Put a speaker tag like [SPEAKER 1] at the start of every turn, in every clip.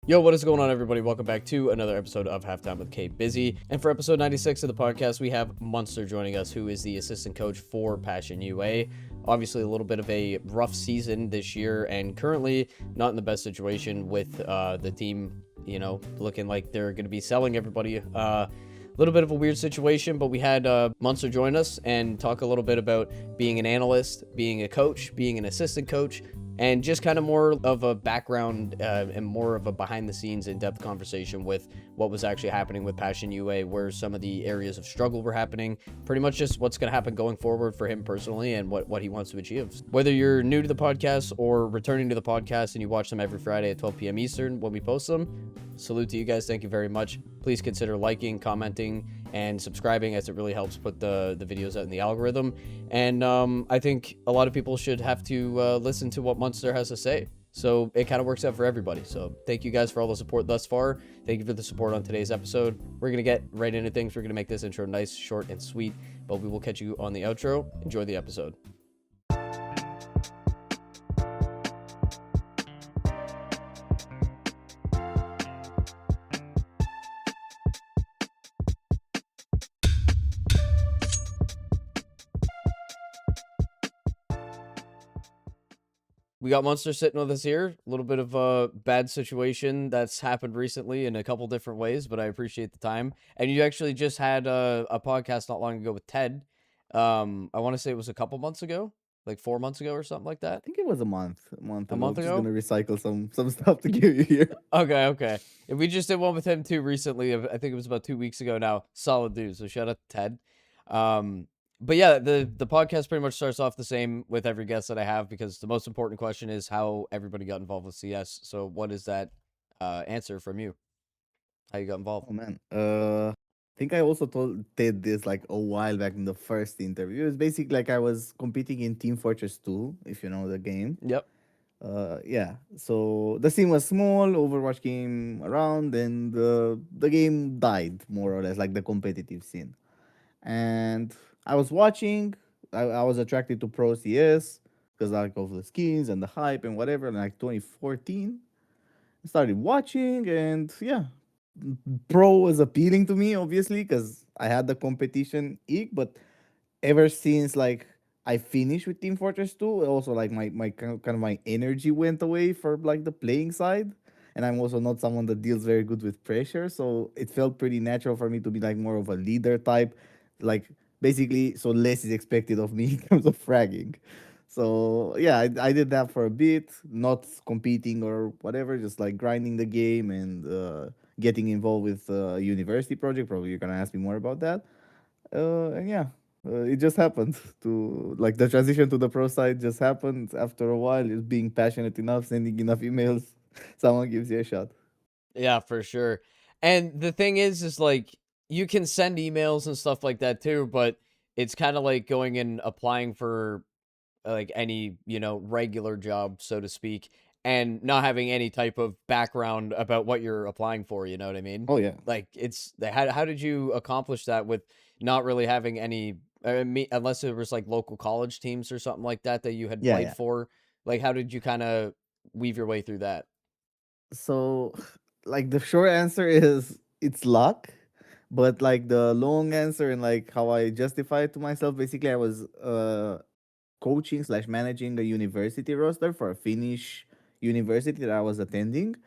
[SPEAKER 1] Yo, what is going on, everybody? Welcome back to another episode of Halftime with Bizzy. And for episode 96 of the podcast, we have Munstur joining us, who is the assistant coach for Passion UA. Obviously, a little bit of a rough season this year, and currently not in the best situation with the team, looking like they're going to be selling everybody. A little bit of a weird situation, but we had Munstur join us and talk a little bit about being an analyst, being a coach, being an assistant coach, and just kind of more of a background and more of a behind-the-scenes, in-depth conversation with what was actually happening with Passion UA, where some of the areas of struggle were happening, pretty much just what's going to happen going forward for him personally and what he wants to achieve. Whether you're new to the podcast or returning to the podcast and you watch them every Friday at 12 p.m. Eastern when we post them, salute to you guys. Thank you very much. Please consider liking, commenting, and subscribing, as it really helps put the videos out in the algorithm. And I think a lot of people should have to listen to what Munstur has to say, so it kind of works out for everybody. So thank you guys for all the support thus far. Thank you for the support on today's episode. We're gonna get right into things. We're gonna make this intro nice, short, and sweet, but we will catch you on the outro. Enjoy the episode. We got Munstur sitting with us here. A little bit of a bad situation that's happened recently in a couple different ways, but I appreciate the time. And you actually just had a podcast not long ago with Ted. I want to say it was a couple months ago, like 4 months ago or something like that.
[SPEAKER 2] I think it was a month
[SPEAKER 1] A
[SPEAKER 2] ago.
[SPEAKER 1] month
[SPEAKER 2] Just
[SPEAKER 1] ago?
[SPEAKER 2] gonna recycle some stuff to give you here.
[SPEAKER 1] Okay. And we just did one with him too recently. I think it was about 2 weeks ago now. Solid dude. So shout out to Ted. But yeah, the podcast pretty much starts off the same with every guest that I have, because the most important question is how everybody got involved with CS. So what is that answer from you? How you got involved?
[SPEAKER 2] Oh man. I think I also did this like a while back in the first interview. It was basically like I was competing in Team Fortress 2, if you know the game.
[SPEAKER 1] Yep.
[SPEAKER 2] Yeah. So the scene was small, Overwatch came around, and the game died more or less, like the competitive scene. And I was watching. I was attracted to Pro CS because like of the skins and the hype and whatever. And like 2014, I started watching, and yeah, Pro was appealing to me obviously because I had the competition ick. But ever since like I finished with Team Fortress 2, also like my kind of my energy went away for like the playing side. And I'm also not someone that deals very good with pressure, so it felt pretty natural for me to be like more of a leader type, like basically so less is expected of me in terms of fragging. So yeah, I did that for a bit, not competing or whatever, just like grinding the game and getting involved with a university project. Probably you're gonna ask me more about that. And yeah, it just happened to like the transition to the pro side just happened after a while. Just being passionate enough, sending enough emails, someone gives you a shot.
[SPEAKER 1] Yeah, for sure. And the thing is like you can send emails and stuff like that too, but it's kind of like going and applying for like any, regular job, so to speak, and not having any type of background about what you're applying for, you know what I mean?
[SPEAKER 2] Oh yeah,
[SPEAKER 1] Like how did you accomplish that with not really having any unless it was like local college teams or something like that you had
[SPEAKER 2] yeah,
[SPEAKER 1] played
[SPEAKER 2] yeah.
[SPEAKER 1] for? Like how did you kind of weave your way through that?
[SPEAKER 2] So, like the short answer is it's luck, but like the long answer and like how I justify it to myself, basically I was coaching slash managing a university roster for a Finnish university that I was attending,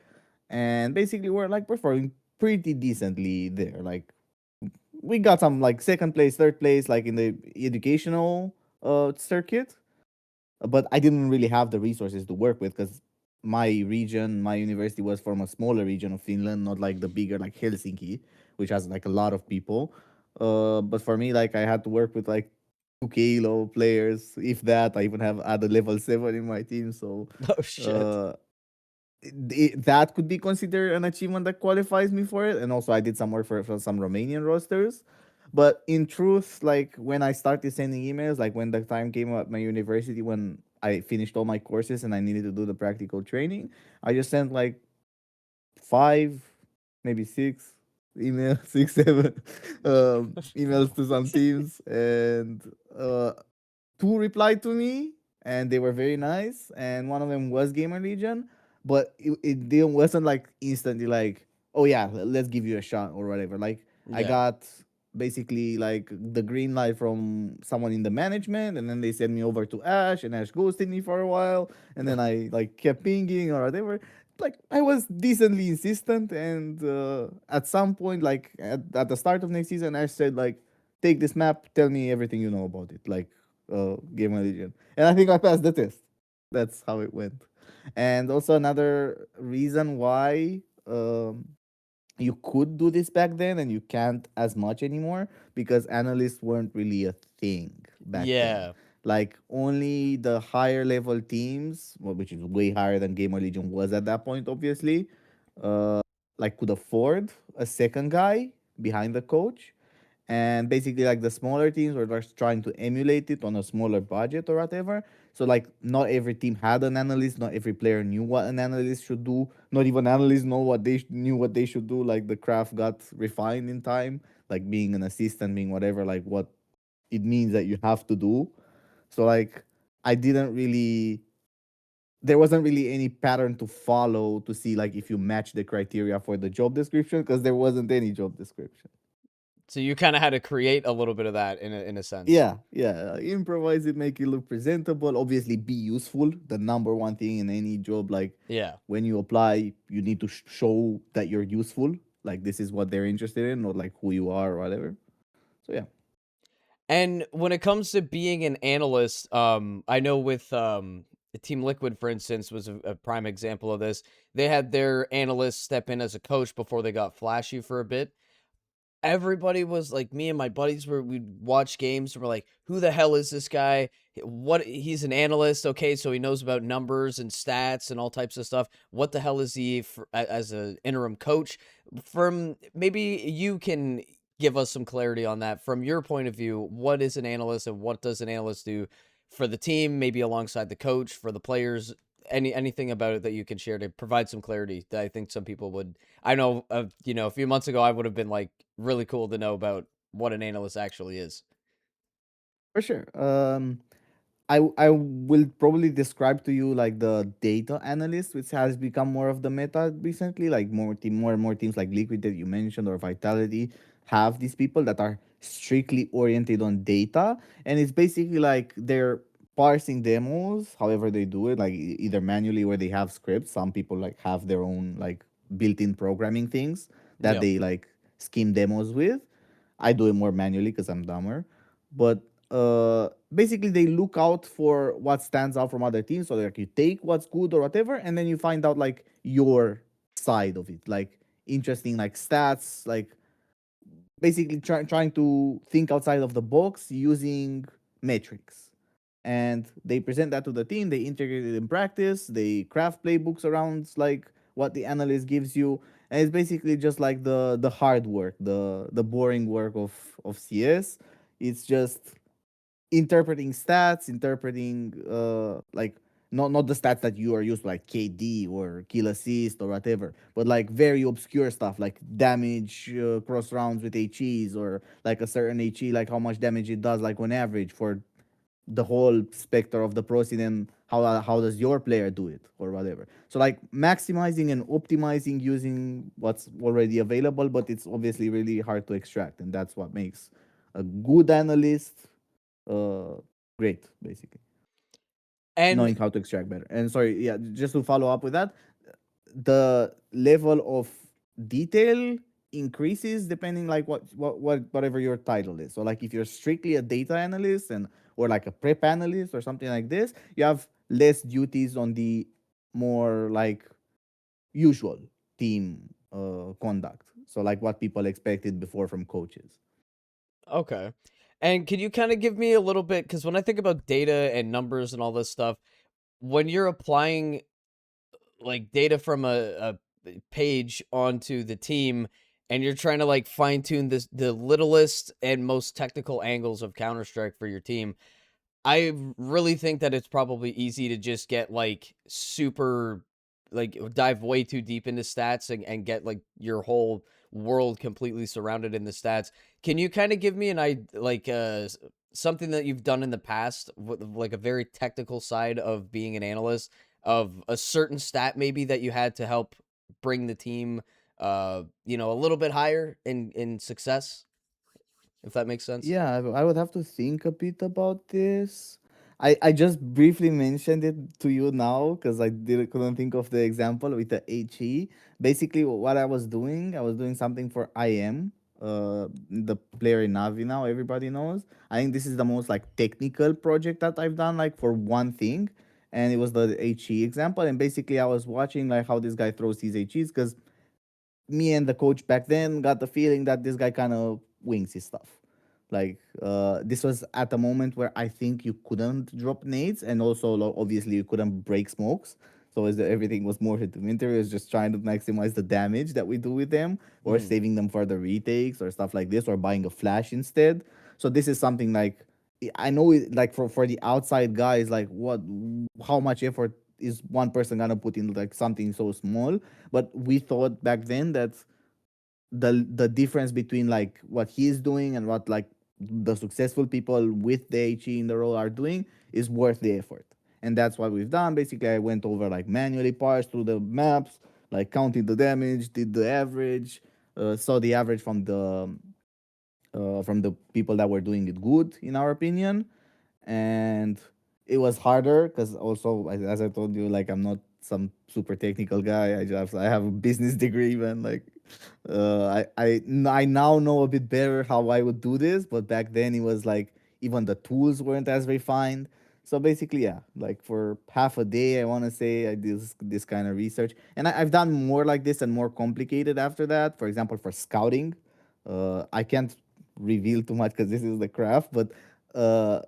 [SPEAKER 2] and basically we're like performing pretty decently there. Like we got some like second place, third place, like in the educational circuit, but I didn't really have the resources to work with because my region, my university was from a smaller region of Finland, not like the bigger like Helsinki, which has like a lot of people. But for me, like I had to work with like 2K low players, if that. I even have at a level 7 in my team, so
[SPEAKER 1] Oh shit.
[SPEAKER 2] uh, that could be considered an achievement that qualifies me for it. And also, I did some work for some Romanian rosters. But in truth, like when I started sending emails, like when the time came at my university when I finished all my courses and I needed to do the practical training, I just sent like 5, maybe 6 emails, 6, 7 emails to some teams, and two replied to me, and they were very nice. And one of them was GamerLegion, but wasn't like instantly like, oh yeah, let's give you a shot or whatever. Like I
[SPEAKER 1] Yeah.
[SPEAKER 2] got basically like the green light from someone in the management, and then they sent me over to Ash, and Ash ghosted me for a while, and then I like kept pinging or whatever. Like I was decently insistent, and at some point, like at the start of next season, Ash said like, take this map, tell me everything you know about it, like GamerLegion, and I think I passed the test. That's how it went. And also another reason why you could do this back then and you can't as much anymore, because analysts weren't really a thing back then.
[SPEAKER 1] Yeah.
[SPEAKER 2] Like only the higher level teams, well, which is way higher than Gamer Legion was at that point, obviously, like could afford a second guy behind the coach, and basically like the smaller teams were just trying to emulate it on a smaller budget or whatever. So like not every team had an analyst, not every player knew what an analyst should do, not even analysts know what they knew what they should do. Like the craft got refined in time, like being an assistant, being whatever, like what it means that you have to do. So like I didn't really, there wasn't really any pattern to follow to see like if you match the criteria for the job description, because there wasn't any job description.
[SPEAKER 1] So you kind of had to create a little bit of that in a sense.
[SPEAKER 2] Yeah, yeah. Improvise it, make it look presentable. Obviously, be useful. The number one thing in any job, like
[SPEAKER 1] Yeah.
[SPEAKER 2] when you apply, you need to show that you're useful. Like this is what they're interested in, not like who you are or whatever. So yeah,
[SPEAKER 1] And when it comes to being an analyst, I know with Team Liquid, for instance, was a prime example of this. They had their analyst step in as a coach before they got flashy for a bit. Everybody was like, me and my buddies were, we'd watch games and we're like, who the hell is this guy? What, he's an analyst, okay, so he knows about numbers and stats and all types of stuff. What the hell is he for, as an interim coach? From maybe you can give us some clarity on that from your point of view. What is an analyst and what does an analyst do for the team, maybe alongside the coach, for the players? Anything about it that you can share to provide some clarity that I think some people would. I know, a few months ago, I would have been like really cool to know about what an analyst actually is.
[SPEAKER 2] for sure. I will probably describe to you like the data analyst, which has become more of the meta recently. Like more and more teams like Liquid that you mentioned or Vitality have these people that are strictly oriented on data, and it's basically like they're parsing demos, however they do it, like either manually or they have scripts. Some people like have their own like built-in programming things that
[SPEAKER 1] Yep.
[SPEAKER 2] they like skim demos with. I do it more manually because I'm dumber. But basically, they look out for what stands out from other teams. So like you take what's good or whatever, and then you find out like your side of it, like interesting like stats, like basically trying to think outside of the box using metrics. And they present that to the team, they integrate it in practice, they craft playbooks around like what the analyst gives you. And it's basically just like the hard work, the boring work of CS. It's just interpreting stats, interpreting like not the stats that you are used to, like KD or kill assist or whatever, but like very obscure stuff like damage cross rounds with HEs, or like a certain HE, like how much damage it does, like on average for the whole specter of the pro scene, and how does your player do it or whatever. So like maximizing and optimizing using what's already available, but it's obviously really hard to extract, and that's what makes a good analyst uh great, basically
[SPEAKER 1] And
[SPEAKER 2] knowing how to extract better. And sorry, yeah, just to follow up with that, the level of detail increases depending like whatever your title is. So like if you're strictly a data analyst and or like a prep analyst or something like this, you have less duties on the more like usual team conduct. So like what people expected before from coaches.
[SPEAKER 1] okay. And can you kind of give me a little bit, because when I think about data and numbers and all this stuff, when you're applying like data from a page onto the team and you're trying to like fine tune this the littlest and most technical angles of Counter Strike for your team, I really think that it's probably easy to just get like super like dive way too deep into stats and get like your whole world completely surrounded in the stats. Can you kind of give me an I like something that you've done in the past with like a very technical side of being an analyst? of a certain stat maybe that you had to help bring the team, a little bit higher in success, if that makes sense?
[SPEAKER 2] Yeah, I would have to think a bit about this. I just briefly mentioned it to you now because couldn't think of the example with the HE. Basically, what I was doing something for IEM, the player in Navi now, everybody knows. I think this is the most like technical project that I've done, like for one thing, and it was the HE example. And basically, I was watching like how this guy throws his HEs because me and the coach back then got the feeling that this guy kind of wings his stuff. Like this was at a moment where I think you couldn't drop nades, and also obviously you couldn't break smokes. So as everything was more rudimentary, was just trying to maximize the damage that we do with them, or
[SPEAKER 1] Hmm.
[SPEAKER 2] saving them for the retakes or stuff like this, or buying a flash instead. So this is something like I know it, like for the outside guys, like what how much effort is one person gonna put in like something so small, but we thought back then that the difference between like what he's doing and what like the successful people with the HE in the role are doing is worth the effort. And that's what we've done. Basically, I went over like manually parsed through the maps, like counted the damage, did the average, saw the average from the people that were doing it good in our opinion, and it was harder because also as I told you, like I'm not some super technical guy. I have a business degree, man. Like I now know a bit better how I would do this, but back then it was like even the tools weren't as refined. So basically, yeah, like for half a day, I want to say I did this kind of research, and I've done more like this and more complicated after that. For example, for scouting, I can't reveal too much because this is the craft, but uh,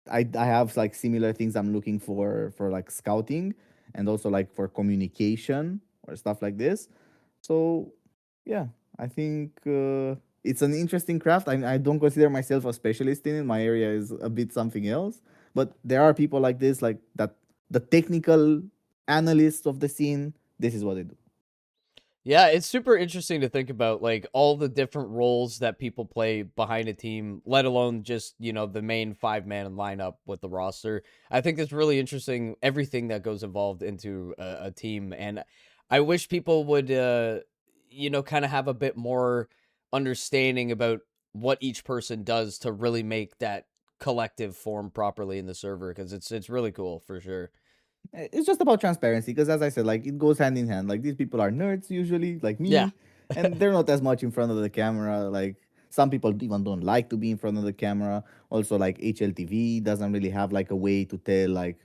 [SPEAKER 2] I have like similar things I'm looking for like scouting and also like for communication or stuff like this. So yeah, I think it's an interesting craft. I don't consider myself a specialist in it. My area is a bit something else, but there are people like this, like that, the technical analysts of the scene. This is what they do.
[SPEAKER 1] Yeah, it's super interesting to think about like all the different roles that people play behind a team, let alone just, the main five-man lineup with the roster. I think it's really interesting everything that goes involved into a team, and I wish people would kind of have a bit more understanding about what each person does to really make that collective form properly in the server, because it's really cool for sure.
[SPEAKER 2] It's just about transparency because as I said, like it goes hand in hand. Like these people are nerds usually, like
[SPEAKER 1] Yeah.
[SPEAKER 2] me, and they're not as much in front of the camera. Like some people even don't like to be in front of the camera. Also, like HLTV doesn't really have like a way to tell like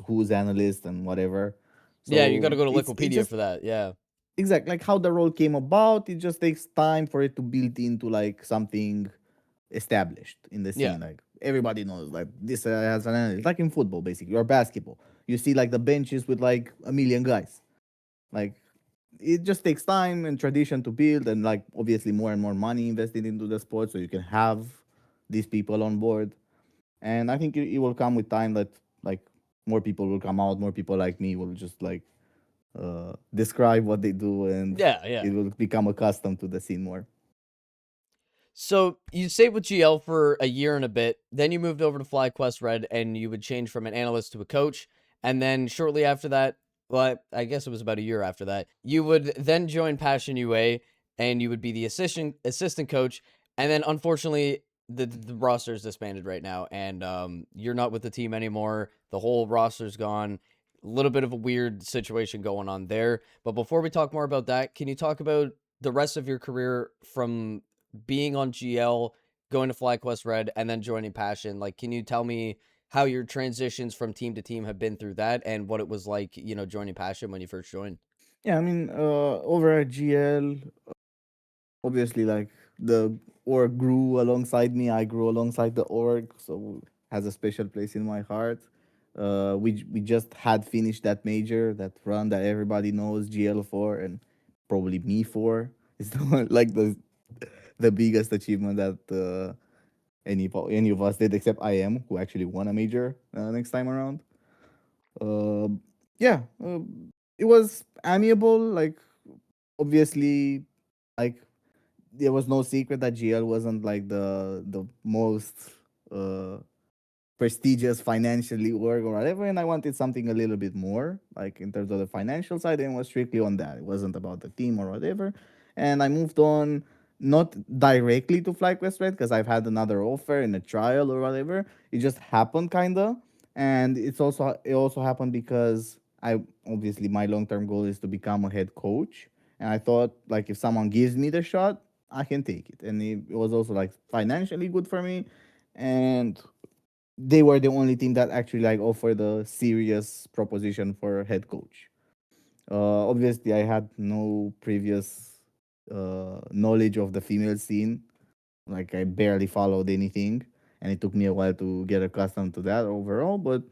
[SPEAKER 2] who's analyst and whatever.
[SPEAKER 1] Yeah, you got to
[SPEAKER 2] So
[SPEAKER 1] go to
[SPEAKER 2] it
[SPEAKER 1] Wikipedia
[SPEAKER 2] just
[SPEAKER 1] for that. Yeah.
[SPEAKER 2] exact like how the role came about. It just takes time for it to build into like something established in the
[SPEAKER 1] Yeah.
[SPEAKER 2] scene. Like everybody knows like this has an analyst, like in football basically or basketball. You see like the benches with like a million guys. Like it just takes time and tradition to build, and like obviously more and more money invested into the sport, so you can have these people on board. And I think it will come with time that like more people will come out, more people like me will just like describe what they do, and
[SPEAKER 1] Yeah, yeah.
[SPEAKER 2] it will become accustomed to the scene more.
[SPEAKER 1] So you stayed with GL for a year and a bit, then you moved over to FlyQuest Red, and you would change from an analyst to a coach, and then shortly after that, well, I guess it was about a year after that, you would then join Passion UA, and you would be the assistant coach, and then unfortunately the roster is disbanded right now, and you're not with the team anymore. The whole roster's gone. A little bit of a weird situation going on there. But before we talk more about that, can you talk about the rest of your career from being on GL, going to FlyQuest Red, and then joining Passion? Like, can you tell me how your transitions from team to team have been through that, and what it was like, joining Passion when you first joined?
[SPEAKER 2] Yeah, I mean, over at GL, obviously, like the org grew alongside me. I grew alongside the org, so has a special place in my heart. We just had finished that major, that run that everybody knows GL for, and probably me for. It's the one, like the biggest achievement that any of us did, except IM, who actually won a major next time around. Uh, yeah, it was amiable. Like obviously, like there was no secret that GL wasn't like the most uh prestigious financially org or whatever, and I wanted something a little bit more, like in terms of the financial side, and was strictly on that. It wasn't about the team or whatever. And I moved on not directly to FlyQuest Red because I've had another offer in a trial or whatever. It just happened kinda. And it also happened because I obviously my long term goal is to become a head coach. And I thought like if someone gives me the shot, I can take it. And it was also like financially good for me. And they were the only team that actually like offered a serious proposition for head coach. Obviously, I had no previous knowledge of the female scene. Like I barely followed anything, and it took me a while to get accustomed to that overall. But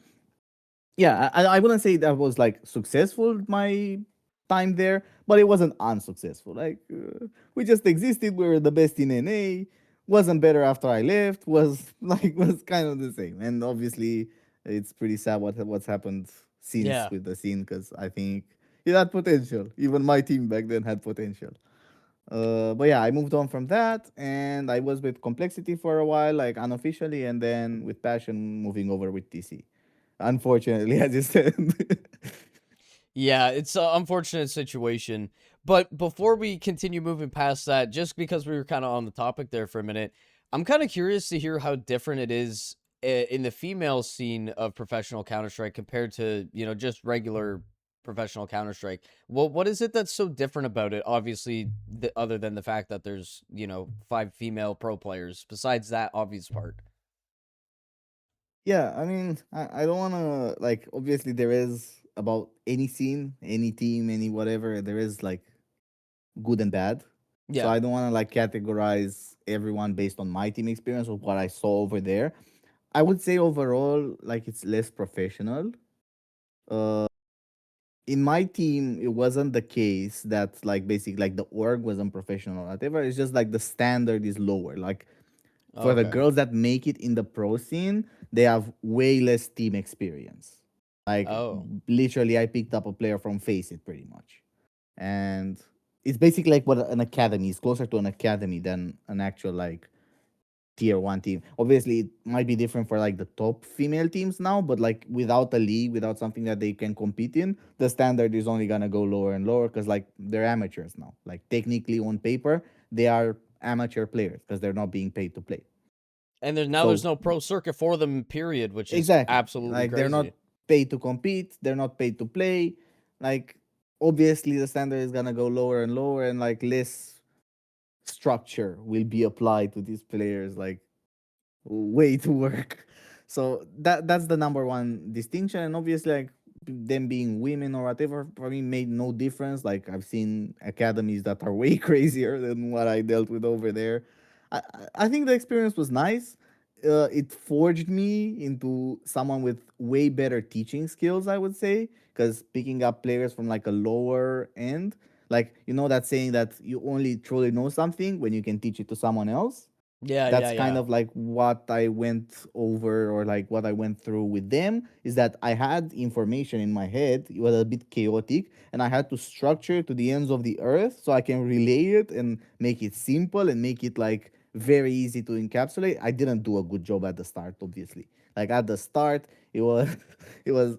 [SPEAKER 2] yeah, I wouldn't say that was like successful my time there, but it wasn't unsuccessful. Like we just existed. We were the best in NA. Wasn't better after I left. Was like was kind of the same. And obviously, it's pretty sad what's happened since
[SPEAKER 1] Yeah.
[SPEAKER 2] with the scene because I think it had potential. Even my team back then had potential. But yeah, I moved on from that, and I was with Complexity for a while, like unofficially, and then with Passion, moving over with TC. Unfortunately, as you said.
[SPEAKER 1] Yeah, it's an unfortunate situation. But before we continue moving past that, just because we were kind of on the topic there for a minute, I'm kind of curious to hear how different it is in the female scene of professional Counter Strike compared to, just regular professional Counter Strike. What is it that's so different about it? Obviously, other than the fact that there's, 5 female pro players, besides that obvious part.
[SPEAKER 2] Yeah, I mean, I don't want to, like, obviously, there is about any scene, any team, any whatever, there is like good and bad. So
[SPEAKER 1] Yeah.
[SPEAKER 2] I don't want to like categorize everyone based on my team experience or what I saw over there. I would say overall, like, it's less professional. Uh, in my team, it wasn't the case that like basically like the org wasn't professional or whatever. It's just like the standard is lower. Like for the
[SPEAKER 1] Okay.
[SPEAKER 2] girls that make it in the pro scene, they have way less team experience. Like
[SPEAKER 1] Oh.
[SPEAKER 2] literally, I picked up a player from Face It pretty much, and it's basically like what an academy is closer to an academy than an actual like tier 1 team. Obviously, it might be different for like the top female teams now, but like without a league, without something that they can compete in, the standard is only gonna go lower and lower because like they're amateurs now. Like technically on paper, they are amateur players because they're not being paid to play.
[SPEAKER 1] And there's
[SPEAKER 2] So
[SPEAKER 1] no pro circuit for them, period, which is
[SPEAKER 2] exactly,
[SPEAKER 1] absolutely
[SPEAKER 2] like they're not
[SPEAKER 1] crazy.
[SPEAKER 2] paid to compete, they're not paid to play. Like obviously, the standard is gonna go lower and lower, and like less structure will be applied to these players. Like way to work. So that's the number one distinction, and obviously, like them being women or whatever, for me made no difference. Like I've seen academies that are way crazier than what I dealt with over there. I think the experience was nice. It forged me into someone with way better teaching skills, I would say, because picking up players from like a lower end, like that saying that you only truly know something when you can teach it to someone else.
[SPEAKER 1] Yeah, yeah,
[SPEAKER 2] That's kind
[SPEAKER 1] yeah.
[SPEAKER 2] of like what I went over or like what I went through with them is that I had information in my head. It was a bit chaotic and I had to structure it to the ends of the earth so I can relay it and make it simple and make it like very easy to encapsulate. I didn't do a good job at the start, obviously. Like at the start, it was it was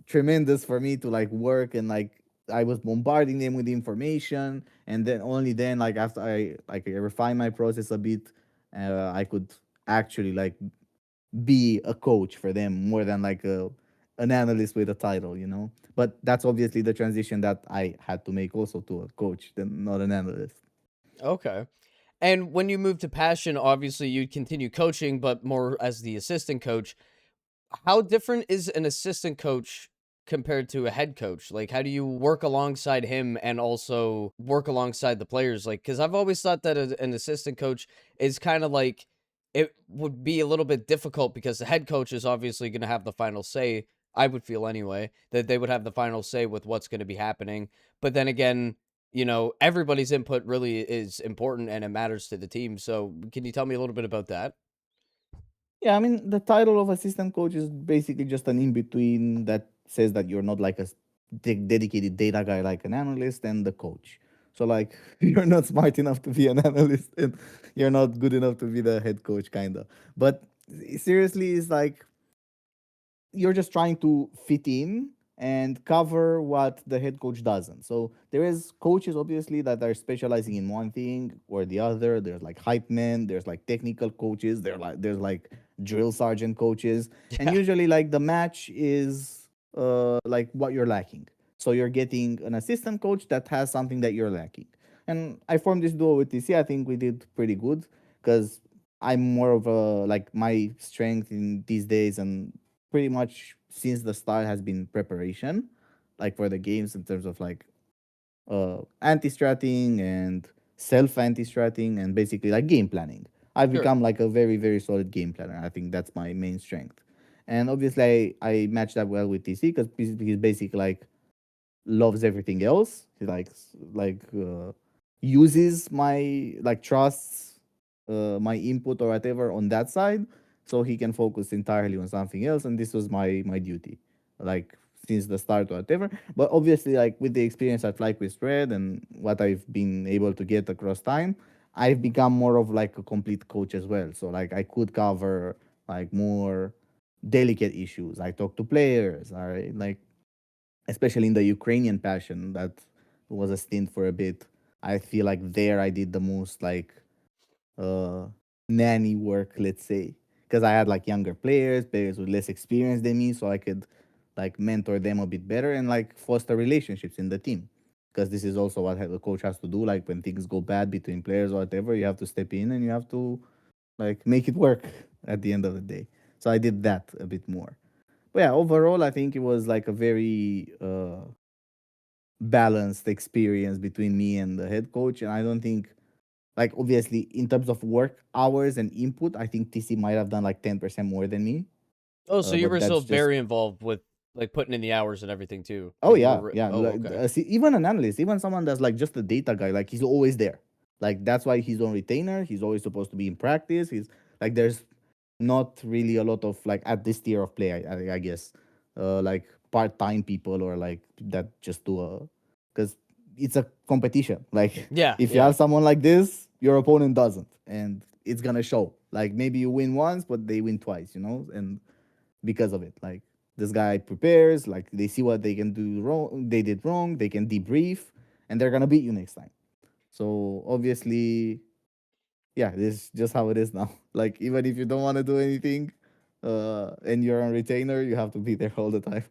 [SPEAKER 2] tremendous for me to like work and like I was bombarding them with information, and then only then, like after I refined my process a bit, I could actually like be a coach for them more than like an analyst with a title. But that's obviously the transition that I had to make also to a coach, than not an analyst.
[SPEAKER 1] Okay. And when you moved to Passion, obviously you'd continue coaching, but more as the assistant coach. How different is an assistant coach compared to a head coach? Like, how do you work alongside him and also work alongside the players? Like, because I've always thought that an assistant coach is kind of like it would be a little bit difficult because the head coach is obviously going to have the final say. I would feel anyway that they would have the final say with what's going to be happening. But then again, everybody's input really is important and it matters to the team. So, can you tell me a little bit about that?
[SPEAKER 2] Yeah, I mean, the title of assistant coach is basically just an in between that says that you're not like a dedicated data guy like an analyst and the coach. So, like, you're not smart enough to be an analyst and you're not good enough to be the head coach, kind of. But seriously, it's like you're just trying to fit in and cover what the head coach doesn't. So there is coaches obviously that are specializing in one thing or the other. There's like hype men, there's like technical coaches, there's like drill sergeant coaches, and
[SPEAKER 1] Yeah,
[SPEAKER 2] usually like the match is like what you're lacking. So you're getting an assistant coach that has something that you're lacking. And I formed this duo with TC. I think we did pretty good because I'm more of a like my strength in these days and pretty much since the start has been preparation, like for the games in terms of like anti-stratting and self anti-stratting and basically like game planning. I've
[SPEAKER 1] sure,
[SPEAKER 2] become like a very very solid game planner. I think that's my main strength, and obviously I matched that well with TC because he's basically like loves everything else. He uses my like trusts my input or whatever on that side, so he can focus entirely on something else. And this was my duty, like since the start or whatever. But obviously, like with the experience at FlyQuest Red and what I've been able to get across time, I've become more of like a complete coach as well. So like I could cover like more delicate issues. I talk to players. I like especially in the Ukrainian passion that was a stint for a bit. I feel like there I did the most like uh nanny work, let's say, because I had like younger players with less experience than me, so I could like mentor them a bit better and like foster relationships in the team. Because this is also what the coach has to do. Like when things go bad between players or whatever, you have to step in and you have to like make it work at the end of the day. So I did that a bit more. But yeah, overall, I think it was like a very balanced experience between me and the head coach. And I don't think, like, obviously, in terms of work hours and input, I think TC might have done like 10% more than me.
[SPEAKER 1] Oh, so you
[SPEAKER 2] But
[SPEAKER 1] were still
[SPEAKER 2] that's just
[SPEAKER 1] very involved with like putting in the hours and everything too.
[SPEAKER 2] oh
[SPEAKER 1] Like you
[SPEAKER 2] yeah,
[SPEAKER 1] were.
[SPEAKER 2] yeah.
[SPEAKER 1] Oh,
[SPEAKER 2] Like,
[SPEAKER 1] okay.
[SPEAKER 2] see, even an analyst, even someone that's like just a data guy, like he's always there. Like that's why he's on retainer. He's always supposed to be in practice. He's like there's not really a lot of like at this tier of play. I guess like part time people or like that just do a because it's a competition. Like
[SPEAKER 1] Yeah,
[SPEAKER 2] if you
[SPEAKER 1] yeah,
[SPEAKER 2] have someone like this, your opponent doesn't, and it's gonna show. Like maybe you win once, but they win twice. And because of it. Like this guy prepares, like they see what they can do wrong, they did wrong, they can debrief, and they're gonna beat you next time. So obviously, yeah, this is just how it is now. Like even if you don't want to do anything, and you're on retainer, you have to be there all the time.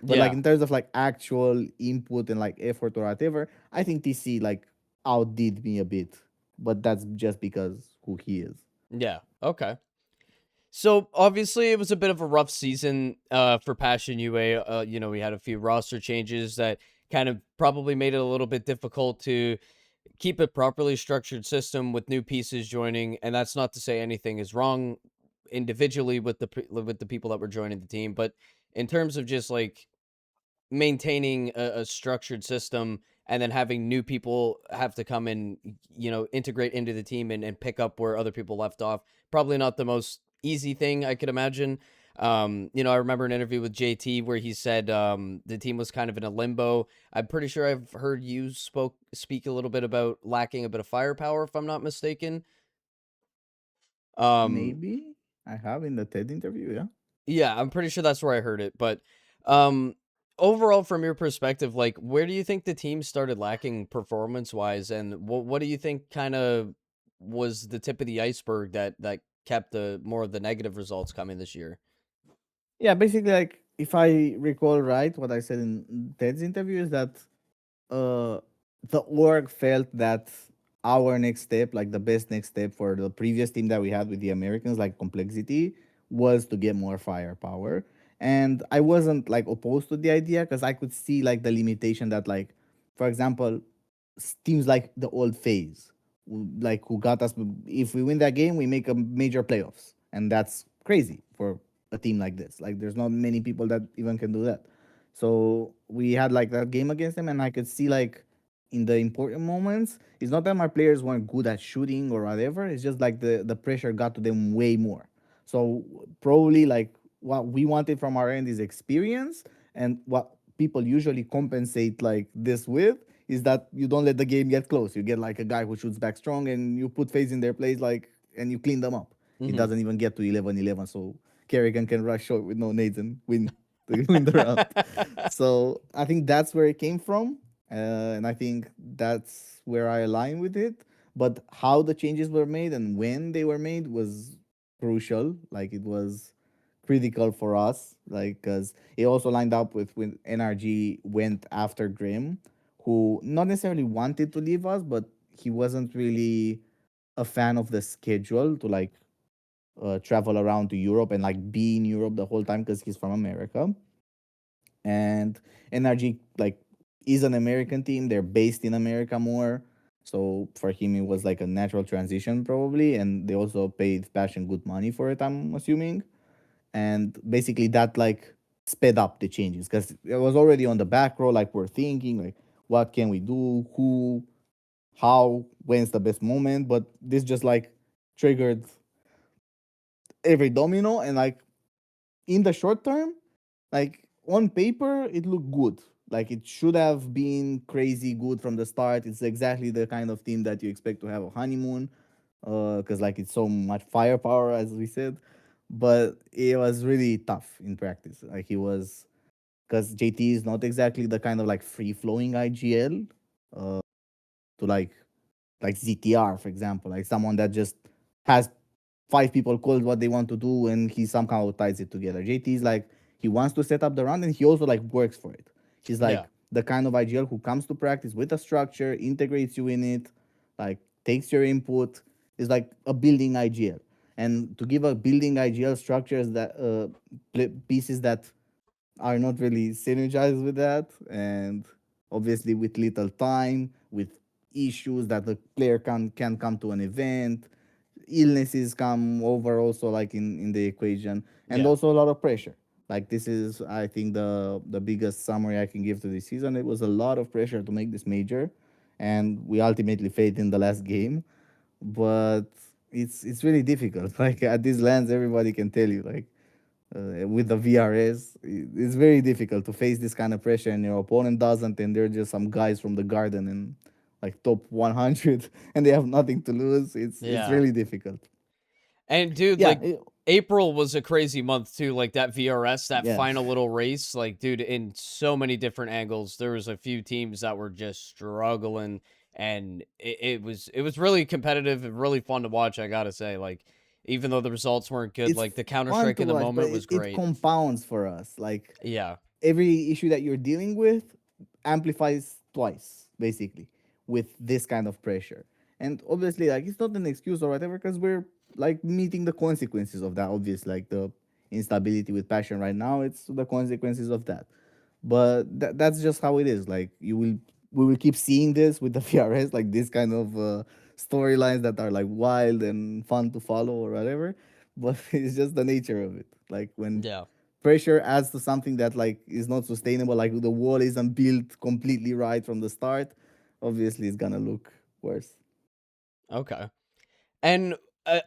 [SPEAKER 2] But like
[SPEAKER 1] yeah,
[SPEAKER 2] in terms of like actual input and like effort or whatever, I think TC like outdid me a bit. But that's just because who he is.
[SPEAKER 1] yeah. Okay. So obviously it was a bit of a rough season for Passion UA. We had a few roster changes that kind of probably made it a little bit difficult to keep a properly structured system with new pieces joining. And that's not to say anything is wrong individually with the people that were joining the team, but in terms of just like maintaining a structured system and then having new people have to come and integrate into the team and pick up where other people left off, probably not the most easy thing I could imagine. I remember an interview with JT where he said the team was kind of in a limbo. I'm pretty sure I've heard you speak a little bit about lacking a bit of firepower, if I'm not mistaken. um
[SPEAKER 2] Maybe I have in the TED interview, yeah.
[SPEAKER 1] Yeah, I'm pretty sure that's where I heard it. But um overall, from your perspective, like where do you think the team started lacking performance wise, and what do you think kind of was the tip of the iceberg that kept the more of the negative results coming this year?
[SPEAKER 2] Yeah, basically, like if I recall right, what I said in Ted's interview is that uh, the org felt that our next step, like the best next step for the previous team that we had with the Americans, like complexity, was to get more firepower. And I wasn't like opposed to the idea because I could see like the limitation that like, for example, teams like the old phase, like who got us. If we win that game, we make a major playoffs, and that's crazy for a team like this. Like, there's not many people that even can do that. So we had like that game against them, and I could see like in the important moments, it's not that my players weren't good at shooting or whatever. It's just like the pressure got to them way more. So probably like what we wanted from our end is experience, and what people usually compensate like this with is that you don't let the game get close. You get like a guy who shoots back strong, and you put phase in their place, like, and you clean them up. It
[SPEAKER 1] Hmm.
[SPEAKER 2] doesn't even get to 11-11, so Kerrigan can rush short with no nades and win the round. So I think that's where it came from, and I think that's where I align with it. But how the changes were made and when they were made was crucial. Like it was critical for us, like because it also lined up with when NRG went after Grim, who not necessarily wanted to leave us, but he wasn't really a fan of the schedule to like travel around to Europe and like be in Europe the whole time because he's from America. And NRG like is an American team. They're based in America more. So for him, it was like a natural transition probably, and they also paid Passion good money for it. I'm assuming, and basically that like sped up the changes because it was already on the back row. Like we're thinking like, what can we do? Who? How? When's the best moment? But this just like triggered every domino, and like in the short term, like on paper, it looked good. Like it should have been crazy good from the start. It's exactly the kind of team that you expect to have a honeymoon, because like it's so much firepower, as we said. But it was really tough in practice. Like it was because JT is not exactly the kind of like free flowing IGL to like ZTR, for example, like someone that just has five people called what they want to do and he somehow ties it together. JT is like he wants to set up the run and he also like works for it. He's
[SPEAKER 1] Yeah.
[SPEAKER 2] like the kind of IGL who comes to practice with a structure, integrates you in it, like takes your input, is like a building IGL. And to give a building IGL structures that pieces that are not really synergized with that, and obviously with little time, with issues that the player can come to an event, illnesses come over also like in the equation, and
[SPEAKER 1] Yeah.
[SPEAKER 2] also a lot of pressure. Like this is I think the biggest summary I can give to this season. It was a lot of pressure to make this major, and we ultimately failed in the last game. But it's really difficult. Like at these lands, everybody can tell you like with the VRS, it's very difficult to face this kind of pressure, and your opponent doesn't, and they're just some guys from the garden and like top 100, and they have nothing to lose. It's
[SPEAKER 1] Yeah.
[SPEAKER 2] really difficult.
[SPEAKER 1] And dude,
[SPEAKER 2] Yeah,
[SPEAKER 1] like April was a crazy month too. Like that VRS, that
[SPEAKER 2] yeah.
[SPEAKER 1] final little race, like dude, in so many different angles. There was a few teams that were just struggling, and it was really competitive and really fun to watch. I gotta say, like even though the results weren't good,
[SPEAKER 2] It's
[SPEAKER 1] like the Counter
[SPEAKER 2] fun
[SPEAKER 1] Strike
[SPEAKER 2] to
[SPEAKER 1] in the
[SPEAKER 2] watch, but
[SPEAKER 1] moment was
[SPEAKER 2] it
[SPEAKER 1] great.
[SPEAKER 2] compounds for us. Like
[SPEAKER 1] Yeah,
[SPEAKER 2] every issue that you're dealing with amplifies twice, basically, with this kind of pressure. And obviously, like it's not an excuse or whatever, because we're like meeting the consequences of that. Obviously, like the instability with passion right now, it's the consequences of that. But that's just how it is. Like we will keep seeing this with the VRS, like this kind of storylines that are like wild and fun to follow or whatever. But it's just the nature of it. Like when
[SPEAKER 1] yeah,
[SPEAKER 2] pressure adds to something that like is not sustainable, like the wall isn't built completely right from the start, obviously it's gonna look worse.
[SPEAKER 1] okay. And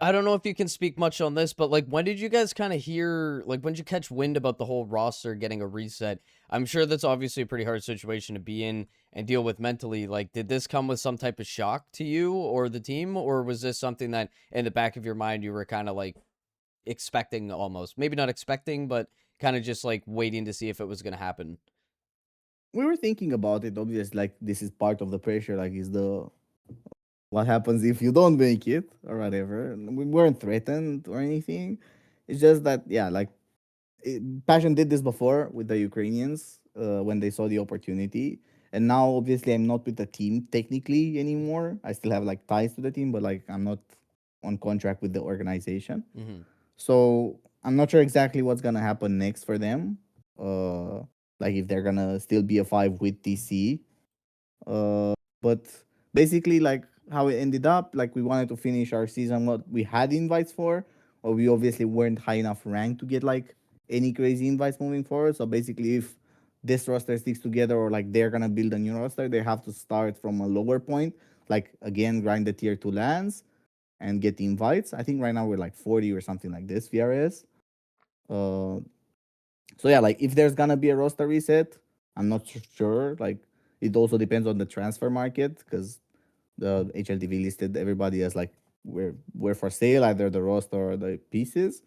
[SPEAKER 1] I don't know if you can speak much on this, but like, when did you guys kind of hear, like, when did you catch wind about the whole roster getting a reset? I'm sure that's obviously a pretty hard situation to be in and deal with mentally. Like, did this come with some type of shock to you or the team, or was this something that in the back of your mind you were kind of like expecting almost? Maybe not expecting, but kind of just like waiting to see if it was going to happen.
[SPEAKER 2] We were thinking about it, obviously, like this is part of the pressure, like is the what happens if you don't make it or whatever. We weren't threatened or anything. It's just that yeah, like Passion did this before with the Ukrainians when they saw the opportunity. And now, obviously, I'm not with the team technically anymore. I still have like ties to the team, but like I'm not on contract with the organization.
[SPEAKER 1] Hmm.
[SPEAKER 2] So I'm not sure exactly what's gonna happen next for them. Uh, like if they're gonna still be a five with TC, but basically, like how it ended up, like we wanted to finish our season what we had invites for, or we obviously weren't high enough rank to get like any crazy invites moving forward. So basically, if this roster sticks together or like they're gonna build a new roster, they have to start from a lower point. Like again, grind the tier two lands and get the invites. I think right now we're like 40 or something like this VRS. Uh, so yeah, like if there's gonna be a roster reset, I'm not sure. Like it also depends on the transfer market because the HLTV listed everybody as like we're for sale, either the roster or the pieces.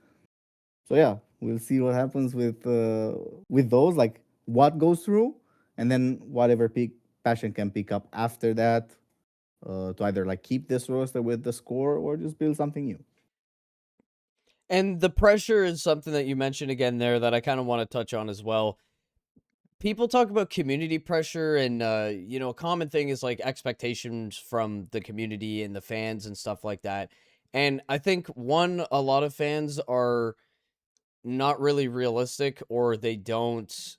[SPEAKER 2] So yeah, we'll see what happens with those, like what goes through, and then whatever passion can pick up after that, to either like keep this roster with the score or just build something new.
[SPEAKER 1] And the pressure is something that you mentioned again there that I kind of want to touch on as well. People talk about community pressure, and a common thing is like expectations from the community and the fans and stuff like that. And I think a lot of fans are not really realistic, or they don't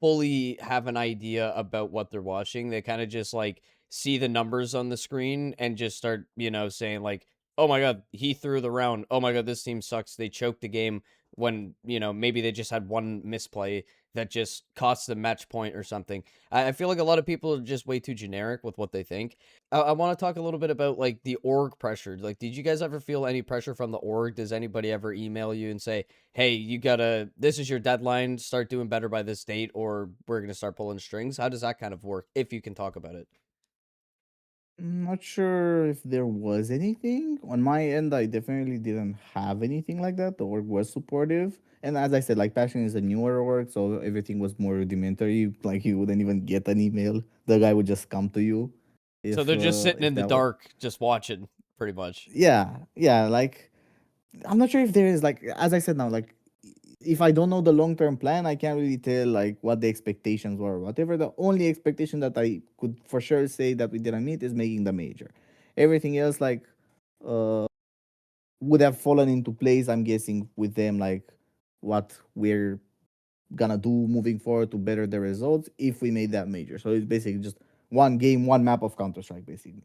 [SPEAKER 1] fully have an idea about what they're watching. They kind of just like see the numbers on the screen and just start, saying like, "Oh my god, he threw the round. Oh my god, this team sucks. They choked the game." When, maybe they just had one misplay that just cost them match point or something. I feel like a lot of people are just way too generic with what they think. I want to talk a little bit about like the org pressure. Like, did you guys ever feel any pressure from the org? Does anybody ever email you and say, "Hey, this is your deadline, start doing better by this date, or we're going to start pulling strings"? How does that kind of work, if you can talk about it?
[SPEAKER 2] Not sure if there was anything on my end. I definitely didn't have anything like that. The org was supportive, and as I said, like Passion is a newer org, so everything was more rudimentary. Like you wouldn't even get an email; the guy would just come to you
[SPEAKER 1] So they're just sitting
[SPEAKER 2] if
[SPEAKER 1] in the
[SPEAKER 2] that was.
[SPEAKER 1] dark, just watching, pretty much.
[SPEAKER 2] Yeah. Like I'm not sure if there is, like, as I said now, like if I don't know the long term plan, I can't really tell like what the expectations were or whatever. The only expectation that I could for sure say that we didn't meet is making the major. Everything else, like, uh would have fallen into place, I'm guessing, with them, like what we're gonna do moving forward to better the results if we made that major. So it's basically just one game, one map of Counter Strike, basically,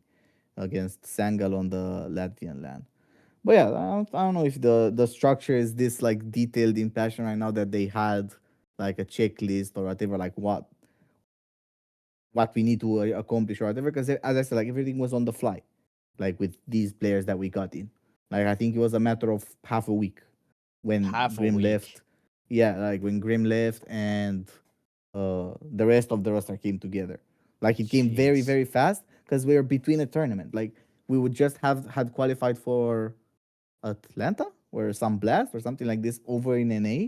[SPEAKER 2] against Sangal on the Latvian land. But yeah, I don't know if the structure is this like detailed in Passion right now, that they had like a checklist or whatever, like what we need to accomplish or whatever. Because as I said, like everything was on the fly, like with these players that we got in. Like I think it was a matter of half a week when
[SPEAKER 1] Half a
[SPEAKER 2] Grim
[SPEAKER 1] week.
[SPEAKER 2] left. Yeah, like when Grim left and the rest of the roster came together. Like it came very
[SPEAKER 1] Jeez.
[SPEAKER 2] very fast because we were between a tournament. Like we would just have had qualified for Atlanta or some blast or something like this over in NA.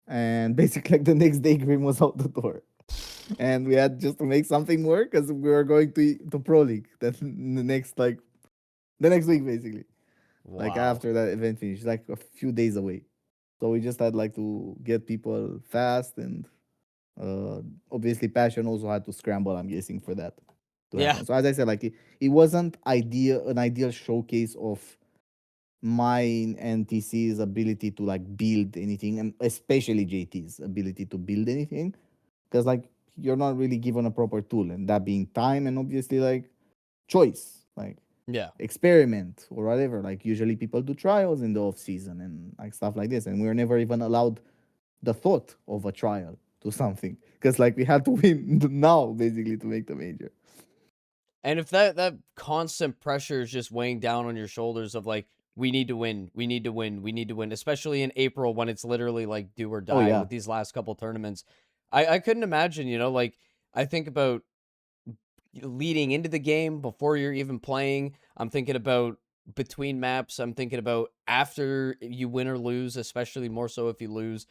[SPEAKER 2] And basically, like the next day, Grim was out the door, and we had just to make something work because we were going to Pro League that the next week, basically, like
[SPEAKER 1] Wow.
[SPEAKER 2] after that event finished, like a few days away. So we just had like to get people fast, and uh, obviously, Passion also had to scramble. I'm guessing for that to
[SPEAKER 1] Yeah.
[SPEAKER 2] happen. So as I said, like it wasn't an ideal showcase of mine and TC's ability to like build anything, and especially JT's ability to build anything, because like you're not really given a proper tool, and that being time, and obviously like choice, like
[SPEAKER 1] Yeah.
[SPEAKER 2] experiment or whatever. Like usually people do trials in the off season and like stuff like this, and we were never even allowed the thought of a trial to something, because like we had to win now basically to make the major.
[SPEAKER 1] And if that constant pressure is just weighing down on your shoulders of like, we need to win, we need to win, we need to win, especially in April when it's literally like do or
[SPEAKER 2] Oh
[SPEAKER 1] die
[SPEAKER 2] yeah.
[SPEAKER 1] with these last couple tournaments. I couldn't imagine, like I think about leading into the game before you're even playing. I'm thinking about between maps. I'm thinking about after you win or lose, especially more so if you lose.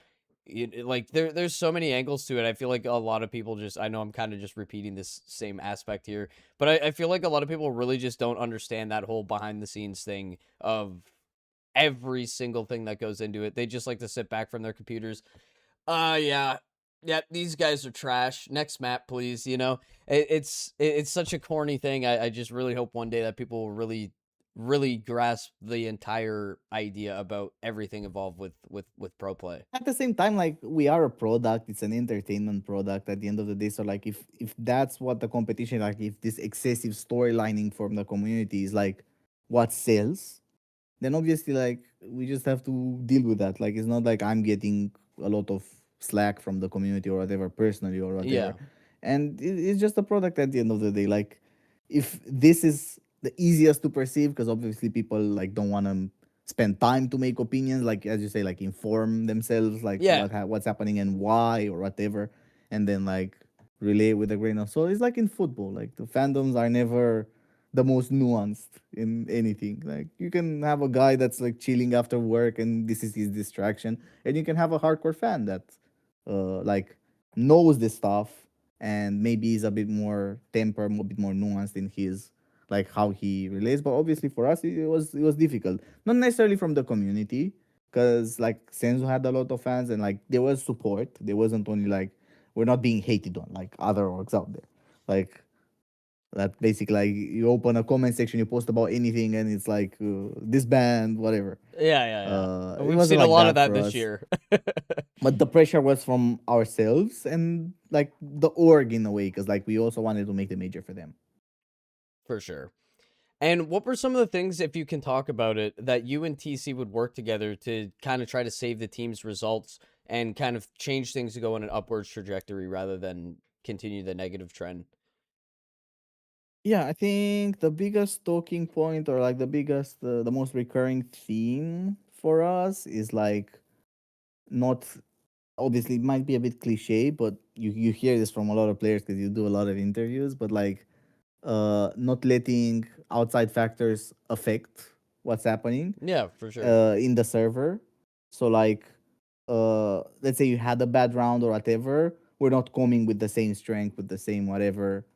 [SPEAKER 1] Like there's so many angles to it. I feel like a lot of people just, I know I'm kind of just repeating this same aspect here, but I feel like a lot of people really just don't understand that whole behind the scenes thing of every single thing that goes into it. They just like to sit back from their computers. Yeah. Yeah, these guys are trash. Next map, please. It's such a corny thing. I just really hope one day that people will really grasp the entire idea about everything involved with pro play.
[SPEAKER 2] At the same time, like we are a product, it's an entertainment product at the end of the day. So like if that's what the competition, like if this excessive storylining from the community is like what sells, then obviously like we just have to deal with that. Like it's not like I'm getting a lot of slack from the community or whatever personally or whatever,
[SPEAKER 1] Yeah.
[SPEAKER 2] and it's just a product at the end of the day. Like if this is the easiest to perceive, because obviously people like don't want to spend time to make opinions, like as you say, like inform themselves, like
[SPEAKER 1] Yeah.
[SPEAKER 2] what's happening and why or whatever, and then like relay with a grain of salt. It's like in football, like the fandoms are never the most nuanced in anything. Like you can have a guy that's like chilling after work and this is his distraction, and you can have a hardcore fan that like knows this stuff and maybe is a bit more temper, a bit more nuanced in his like how he relates. But obviously for us it was difficult. Not necessarily from the community, because like Senzu had a lot of fans and like there was support. There wasn't only like we're not being hated on like other orgs out there. Like that basically like you open a comment section, you post about anything, and it's like this band, whatever.
[SPEAKER 1] Yeah, yeah, yeah.
[SPEAKER 2] It
[SPEAKER 1] We've
[SPEAKER 2] wasn't
[SPEAKER 1] seen a
[SPEAKER 2] like
[SPEAKER 1] lot of
[SPEAKER 2] that
[SPEAKER 1] that
[SPEAKER 2] for
[SPEAKER 1] this
[SPEAKER 2] us,
[SPEAKER 1] year.
[SPEAKER 2] but the pressure was from ourselves and like the org in a way, because like we also wanted to make the major for them.
[SPEAKER 1] For sure. And what were some of the things, if you can talk about it, that you and TC would work together to kind of try to save the team's results and kind of change things to go in an upwards trajectory rather than continue the negative trend?
[SPEAKER 2] Yeah, I think the biggest talking point, or like the biggest, the most recurring theme for us is like not, obviously it might be a bit cliche, but you hear this from a lot of players because you do a lot of interviews, but like not letting outside factors affect what's happening
[SPEAKER 1] Yeah, for sure.
[SPEAKER 2] in the server. So like, let's say you had a bad round or whatever, we're not coming with the same strength, with the same whatever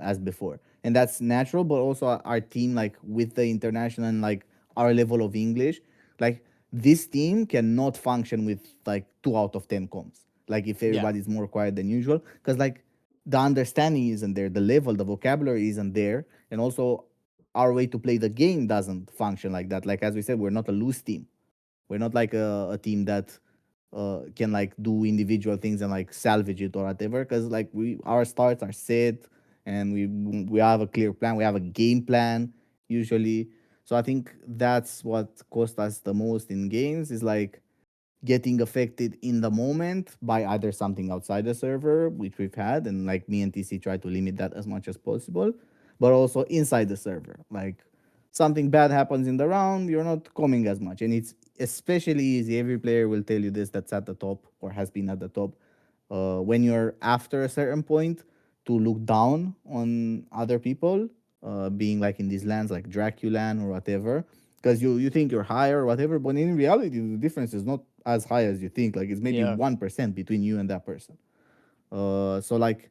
[SPEAKER 2] as before, and that's natural. But also our team, like with the international and like our level of English, like this team cannot function with like 2 out of 10 comms. Like if
[SPEAKER 1] Yeah.
[SPEAKER 2] everybody's more quiet than usual, because like the understanding isn't there, the level, the vocabulary isn't there, and also our way to play the game doesn't function like that. Like as we said, we're not a loose team. We're not like a team that can like do individual things and like salvage it or whatever. Because like our starts are set, and we have a clear plan. We have a game plan usually. So I think that's what cost us the most in games, is like getting affected in the moment by either something outside the server, which we've had, and like me and TC try to limit that as much as possible, but also inside the server. Like something bad happens in the round, you're not coming as much. And it's especially easy. Every player will tell you this that's at the top or has been at the top. When you're after a certain point, to look down on other people, being like in these lands like Draculan or whatever, because you think you're higher or whatever, but in reality the difference is not as high as you think. Like it's maybe
[SPEAKER 1] Yeah.
[SPEAKER 2] 1% between you and that person. So like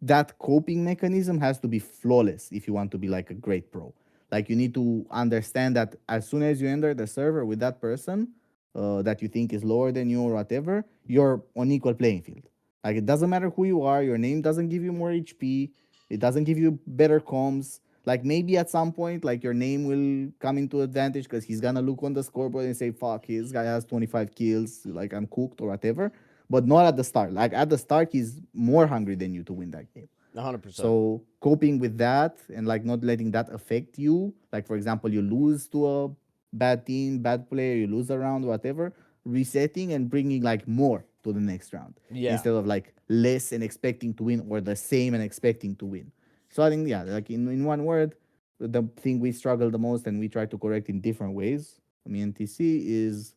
[SPEAKER 2] that coping mechanism has to be flawless if you want to be like a great pro. Like you need to understand that as soon as you enter the server with that person that you think is lower than you or whatever, you're on equal playing field. Like it doesn't matter who you are, your name doesn't give you more HP, it doesn't give you better comms. Like maybe at some point, like your name will come into advantage because he's gonna look on the scoreboard and say, "Fuck, this guy has 25 kills. Like I'm cooked or whatever." But not at the start. Like at the start, he's more hungry than you to win that game.
[SPEAKER 1] 100%.
[SPEAKER 2] So coping with that and like not letting that affect you. Like for example, you lose to a bad team, bad player, you lose a round, whatever. Resetting and bringing like more to the next round
[SPEAKER 1] Yeah.
[SPEAKER 2] instead of like less and expecting to win, or the same and expecting to win. So I think, yeah, like in one word, the thing we struggle the most and we try to correct in different ways, I mean, TC, is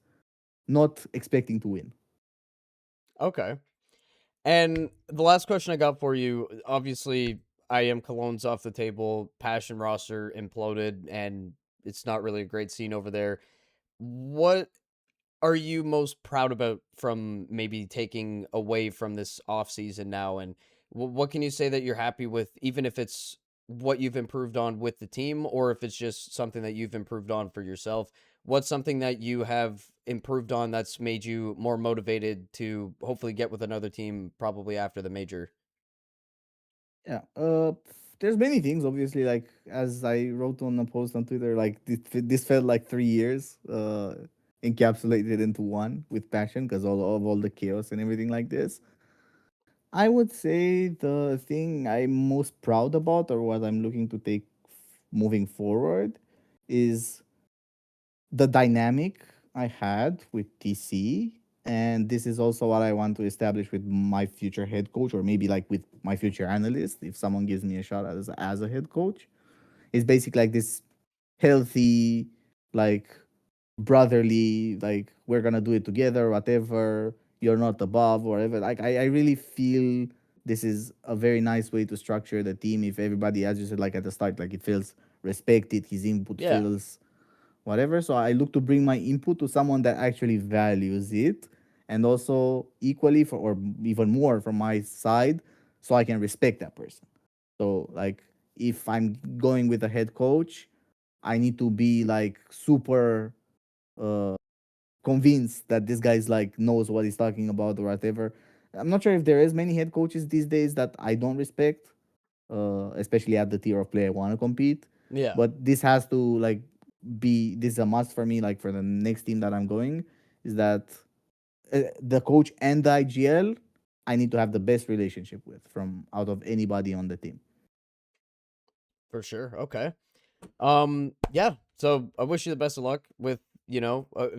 [SPEAKER 2] not expecting to win.
[SPEAKER 1] Okay. And the last question I got for you, obviously, IEM Cologne's off the table, Passion roster imploded, and it's not really a great scene over there. What are you most proud about from maybe taking away from this off season now, and what can you say that you're happy with, even if it's what you've improved on with the team or if it's just something that you've improved on for yourself? What's something that you have improved on that's made you more motivated to hopefully get with another team probably after the major?
[SPEAKER 2] Yeah. There's many things. Obviously, like as I wrote on a post on Twitter, like this felt like 3 years encapsulated into one with passion because all the chaos and everything like this. I would say the thing I'm most proud about, or what I'm looking to take moving forward, is the dynamic I had with TC. And this is also what I want to establish with my future head coach, or maybe like with my future analyst, if someone gives me a shot as a head coach. It's basically like this healthy, like brotherly, like we're gonna do it together, whatever. You're not above, whatever. Like I really feel this is a very nice way to structure the team. If everybody, as you said, like at the start, like it feels respected, his input
[SPEAKER 1] Yeah,
[SPEAKER 2] feels whatever. So I look to bring my input to someone that actually values it, and also equally for, or even more from my side, so I can respect that person. So like if I'm going with a head coach, I need to be like super uh convinced that this guy's like knows what he's talking about or whatever. I'm not sure if there is many head coaches these days that I don't respect, especially at the tier of play I want to compete.
[SPEAKER 1] yeah,
[SPEAKER 2] But this has to like be, this is a must for me. Like for the next team that I'm going, is that the coach and the IGL, I need to have the best relationship with from out of anybody on the team.
[SPEAKER 1] for sure. Okay. Yeah. So I wish you the best of luck with,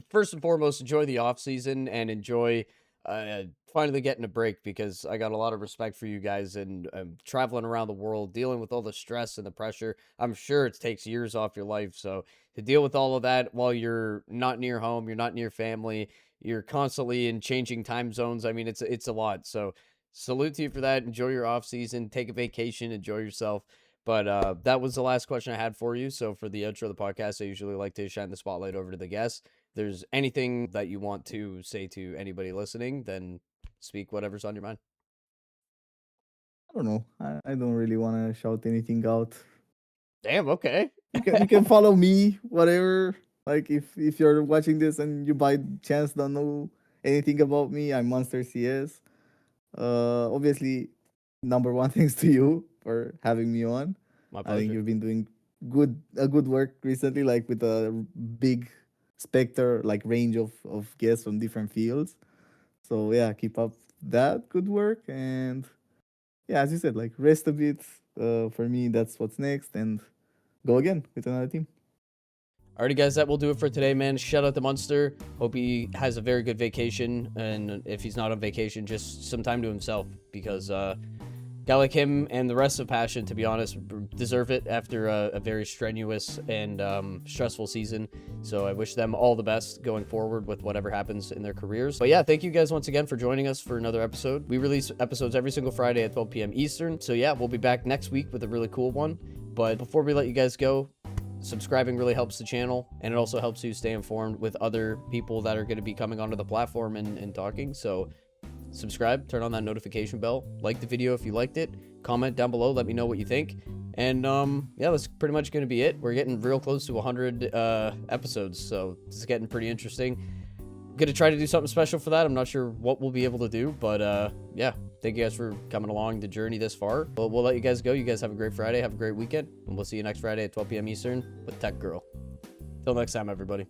[SPEAKER 1] first and foremost, enjoy the off season and enjoy uh, finally getting a break, because I got a lot of respect for you guys, and traveling around the world, dealing with all the stress and the pressure. I'm sure it takes years off your life. So to deal with all of that while you're not near home, you're not near family, you're constantly in changing time zones. I mean, it's a lot. So salute to you for that. Enjoy your off season, take a vacation, enjoy yourself. But that was the last question I had for you. So for the intro of the podcast, I usually like to shine the spotlight over to the guests. If there's anything that you want to say to anybody listening, then speak whatever's on your mind.
[SPEAKER 2] I don't know. I don't really want to shout anything out.
[SPEAKER 1] Damn, okay.
[SPEAKER 2] You can follow me, whatever. Like if you're watching this and you by chance don't know anything about me, I'm Monster CS. Obviously, number one, thanks to you for having me on.
[SPEAKER 1] My
[SPEAKER 2] I think
[SPEAKER 1] pleasure.
[SPEAKER 2] you've been doing good work recently, like with a big specter, like range of guests from different fields. So yeah, keep up that good work, and yeah, as you said, like rest a bit. For me, that's what's next, and go again with another team.
[SPEAKER 1] Alrighty, guys, that will do it for today, man. Shout out to Munster. Hope he has a very good vacation, and if he's not on vacation, just some time to himself, because guy like him and the rest of Passion, to be honest, deserve it after a very strenuous and stressful season. So I wish them all the best going forward with whatever happens in their careers. But yeah, thank you guys once again for joining us for another episode. We release episodes every single Friday at 12 p.m. Eastern. So yeah, we'll be back next week with a really cool one. But before we let you guys go, subscribing really helps the channel, and it also helps you stay informed with other people that are going to be coming onto the platform and talking. So subscribe, turn on that notification bell, like the video if you liked it, comment down below, let me know what you think. And yeah, that's pretty much going to be it. We're getting real close to 100 episodes, so it's getting pretty interesting. Gonna try to do something special for that. I'm not sure what we'll be able to do, but yeah, thank you guys for coming along the journey this far. But we'll let you guys go. You guys have a great Friday, have a great weekend, and we'll see you next Friday at 12 p.m. Eastern with Tech Girl. Till next time, everybody.